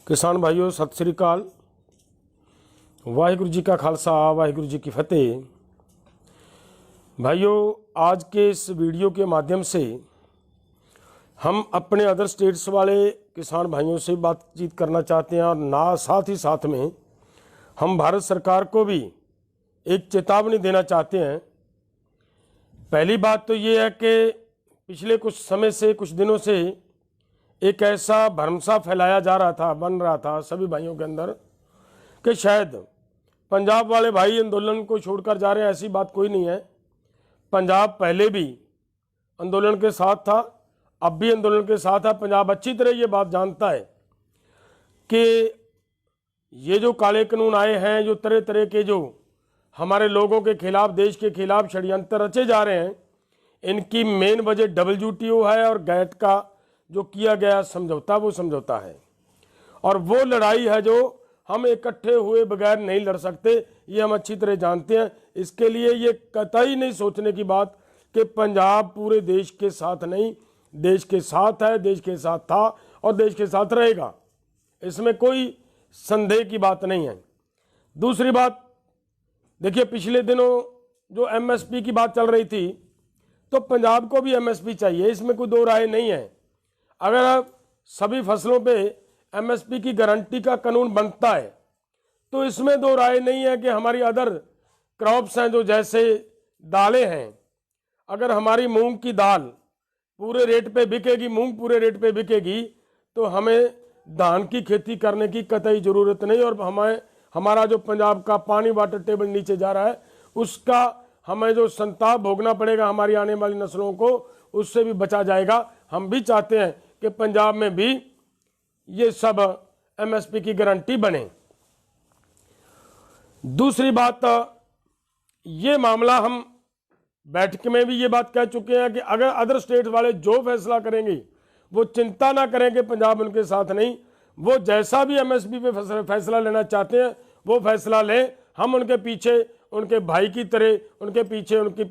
किसान भाइयों सत श्री अकाल। वाहिगुरु जी का खालसा वाहिगुरु जी की फतेह। भाइयों, आज के इस वीडियो के माध्यम से हम अपने अदर स्टेट्स वाले किसान भाइयों से बातचीत करना चाहते हैं और साथ ही साथ में हम भारत सरकार को भी एक चेतावनी देना चाहते हैं। पहली बात तो ये है कि पिछले कुछ समय से, कुछ दिनों से एक ऐसा भ्रम फैलाया जा रहा था, बन रहा था सभी भाइयों के अंदर कि शायद पंजाब वाले भाई आंदोलन को छोड़कर जा रहे हैं। ऐसी बात कोई नहीं है। पंजाब पहले भी आंदोलन के साथ था, अब भी आंदोलन के साथ है। पंजाब अच्छी तरह ये बात जानता है कि ये जो काले कानून आए हैं, जो तरह तरह के जो हमारे लोगों के खिलाफ, देश के खिलाफ षड्यंत्र रचे जा रहे हैं, इनकी मेन वजह WTO है और गैट का जो किया गया समझौता, वो समझौता है। और वो लड़ाई है जो हम इकट्ठे हुए बगैर नहीं लड़ सकते, ये हम अच्छी तरह जानते हैं। इसके लिए ये कतई नहीं सोचने की बात कि पंजाब पूरे देश के साथ नहीं, देश के साथ है, देश के साथ था और देश के साथ रहेगा। इसमें कोई संदेह की बात नहीं है। दूसरी बात, देखिए पिछले दिनों जो MSP की बात चल रही थी, तो पंजाब को भी MSP चाहिए, इसमें कोई दो राय नहीं है। अगर आप सभी फसलों पे MSP की गारंटी का कानून बनता है तो इसमें दो राय नहीं है कि हमारी अदर क्रॉप्स हैं, जो जैसे दालें हैं, अगर हमारी मूंग की दाल पूरे रेट पे बिकेगी, मूंग पूरे रेट पे बिकेगी, तो हमें धान की खेती करने की कतई ज़रूरत नहीं। और हमारा जो पंजाब का पानी वाटर टेबल नीचे जा रहा है, उसका हमें जो संताप भोगना पड़ेगा हमारी आने वाली नस्लों को, उससे भी बचा जाएगा। हम भी चाहते हैं कि पंजाब में भी ये सब MSP की गारंटी बने। दूसरी बात, ये मामला हम बैठक में भी ये बात कह चुके हैं कि अगर अदर स्टेट वाले जो फैसला करेंगे वो चिंता ना करें कि पंजाब उनके साथ नहीं। वो जैसा भी MSP पे फैसला लेना चाहते हैं वो फैसला लें। हम उनके पीछे, उनके भाई की तरह उनके पीछे, उनकी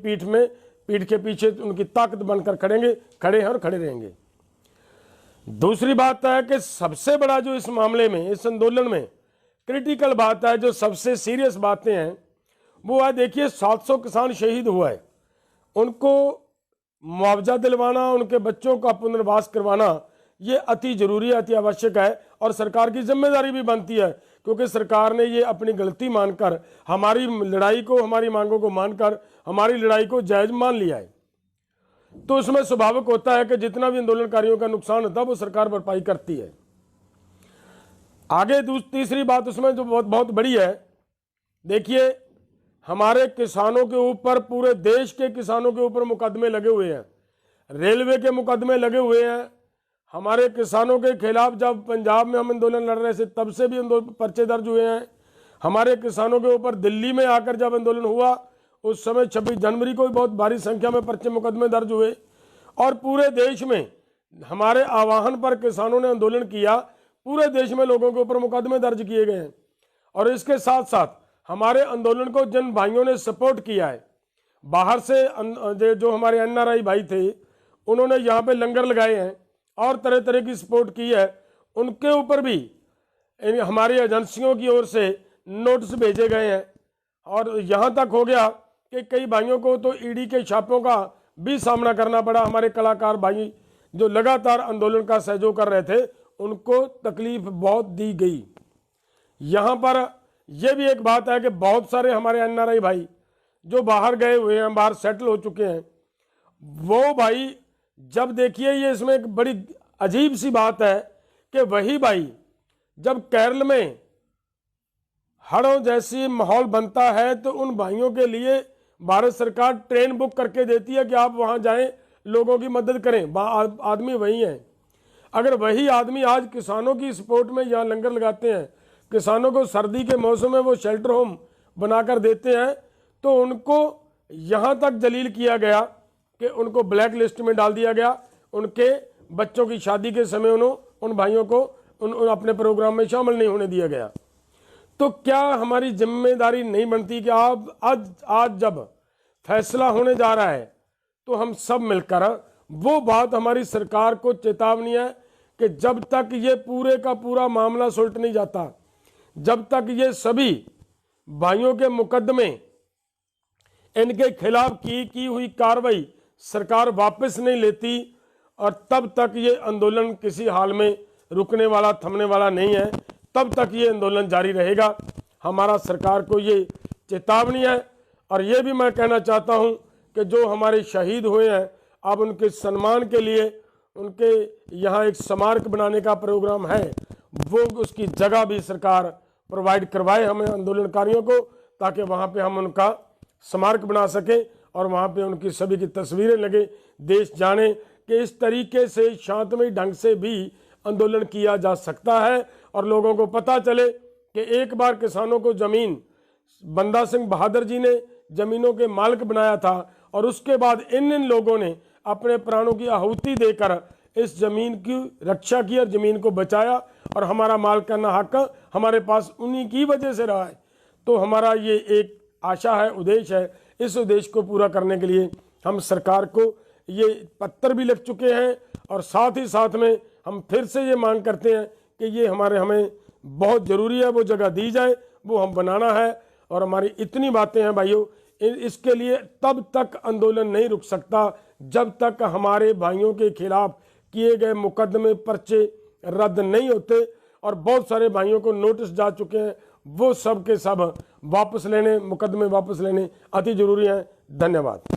पीठ के पीछे उनकी ताकत बनकर खड़े हैं और खड़े रहेंगे। दूसरी बात है कि सबसे बड़ा जो इस मामले में, इस आंदोलन में क्रिटिकल बात है, जो सबसे सीरियस बातें हैं, वो है, देखिए 700 किसान शहीद हुआ है, उनको मुआवजा दिलवाना, उनके बच्चों का पुनर्वास करवाना, ये अति जरूरी है, अति आवश्यक है। और सरकार की जिम्मेदारी भी बनती है, क्योंकि सरकार ने ये अपनी गलती मानकर, हमारी लड़ाई को, हमारी मांगों को मानकर हमारी लड़ाई को जायज मान लिया है। तो उसमें स्वाभाविक होता है कि जितना भी आंदोलनकारियों का नुकसान होता है वो सरकार भरपाई करती है। आगे तीसरी बात उसमें जो बहुत बड़ी है, देखिए हमारे किसानों के ऊपर, पूरे देश के किसानों के ऊपर मुकदमे लगे हुए हैं, रेलवे के मुकदमे लगे हुए हैं। हमारे किसानों के खिलाफ जब पंजाब में हम आंदोलन लड़ रहे थे तब से भी पर्चे दर्ज हुए हैं। हमारे किसानों के ऊपर दिल्ली में आकर जब आंदोलन हुआ उस समय 26 जनवरी को भी बहुत भारी संख्या में पर्चे मुकदमे दर्ज हुए। और पूरे देश में हमारे आह्वान पर किसानों ने आंदोलन किया, पूरे देश में लोगों के ऊपर मुकदमे दर्ज किए गए हैं। और इसके साथ साथ हमारे आंदोलन को जिन भाइयों ने सपोर्ट किया है, बाहर से जो हमारे NRI भाई थे, उन्होंने यहाँ पे लंगर लगाए हैं और तरह तरह की सपोर्ट की है, उनके ऊपर भी हमारी एजेंसियों की ओर से नोटिस भेजे गए हैं। और यहाँ तक हो गया कि कई भाइयों को तो ED के छापों का भी सामना करना पड़ा। हमारे कलाकार भाई जो लगातार आंदोलन का सहयोग कर रहे थे, उनको तकलीफ बहुत दी गई। यहाँ पर यह भी एक बात है कि बहुत सारे हमारे NRI भाई जो बाहर गए हुए हैं, बाहर सेटल हो चुके हैं, वो भाई जब, देखिए ये इसमें एक बड़ी अजीब सी बात है कि वही भाई जब केरल में हड़ों जैसी माहौल बनता है तो उन भाइयों के लिए भारत सरकार ट्रेन बुक करके देती है कि आप वहां जाएं, लोगों की मदद करें। आदमी वही है। अगर वही आदमी आज किसानों की सपोर्ट में यहाँ लंगर लगाते हैं, किसानों को सर्दी के मौसम में वो शेल्टर होम बनाकर देते हैं, तो उनको यहाँ तक जलील किया गया कि उनको ब्लैक लिस्ट में डाल दिया गया। उनके बच्चों की शादी के समय उन भाइयों को उन अपने प्रोग्राम में शामिल नहीं होने दिया गया। तो क्या हमारी जिम्मेदारी नहीं बनती कि आज जब फैसला होने जा रहा है तो हम सब मिलकर, वो बात हमारी सरकार को चेतावनी है कि जब तक ये पूरे का पूरा मामला सुलट नहीं जाता, जब तक ये सभी भाइयों के मुकदमे, इनके खिलाफ की हुई कार्रवाई सरकार वापस नहीं लेती, और तब तक ये आंदोलन किसी हाल में रुकने वाला, थमने वाला नहीं है। तब तक ये आंदोलन जारी रहेगा। हमारा सरकार को ये चेतावनी है। और ये भी मैं कहना चाहता हूँ कि जो हमारे शहीद हुए हैं, अब उनके सम्मान के लिए उनके यहाँ एक स्मारक बनाने का प्रोग्राम है, वो उसकी जगह भी सरकार प्रोवाइड करवाए हमें आंदोलनकारियों को, ताकि वहाँ पे हम उनका स्मारक बना सकें और वहाँ पे उनकी सभी की तस्वीरें लगे। देश जाने कि इस तरीके से शांतमय ढंग से भी आंदोलन किया जा सकता है, और लोगों को पता चले कि एक बार किसानों को ज़मीन बंदा सिंह बहादुर जी ने ज़मीनों के मालिक बनाया था, और उसके बाद इन लोगों ने अपने प्राणों की आहुति देकर इस ज़मीन की रक्षा की और ज़मीन को बचाया, और हमारा मालिकाना हक हमारे पास उन्हीं की वजह से रहा है। तो हमारा ये एक आशा है, उद्देश्य है। इस उद्देश्य को पूरा करने के लिए हम सरकार को ये पत्र भी लिख चुके हैं, और साथ ही साथ में हम फिर से ये मांग करते हैं कि ये हमें बहुत ज़रूरी है, वो जगह दी जाए, वो हम बनाना है। और हमारी इतनी बातें हैं भाइयों, इसके लिए तब तक आंदोलन नहीं रुक सकता जब तक हमारे भाइयों के खिलाफ किए गए मुकदमे, पर्चे रद्द नहीं होते। और बहुत सारे भाइयों को नोटिस जा चुके हैं, वो सब के सब वापस लेने, मुकदमे वापस लेने अति जरूरी हैं। धन्यवाद।